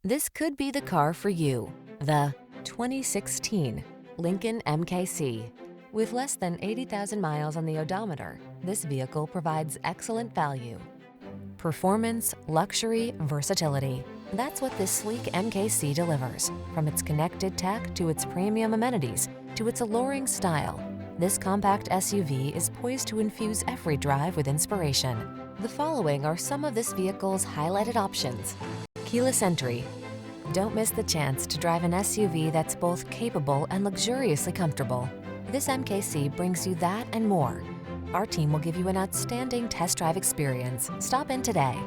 This could be the car for you. The 2016 Lincoln MKC. With less than 80,000 miles on the odometer, this vehicle provides excellent value. Performance, luxury, versatility. That's what this sleek MKC delivers. From its connected tech to its premium amenities to its alluring style, this compact SUV is poised to infuse every drive with inspiration. The following are some of this vehicle's highlighted options: keyless entry. Don't miss the chance to drive an SUV that's both capable and luxuriously comfortable. This MKC brings you that and more. Our team will give you an outstanding test drive experience. Stop in today.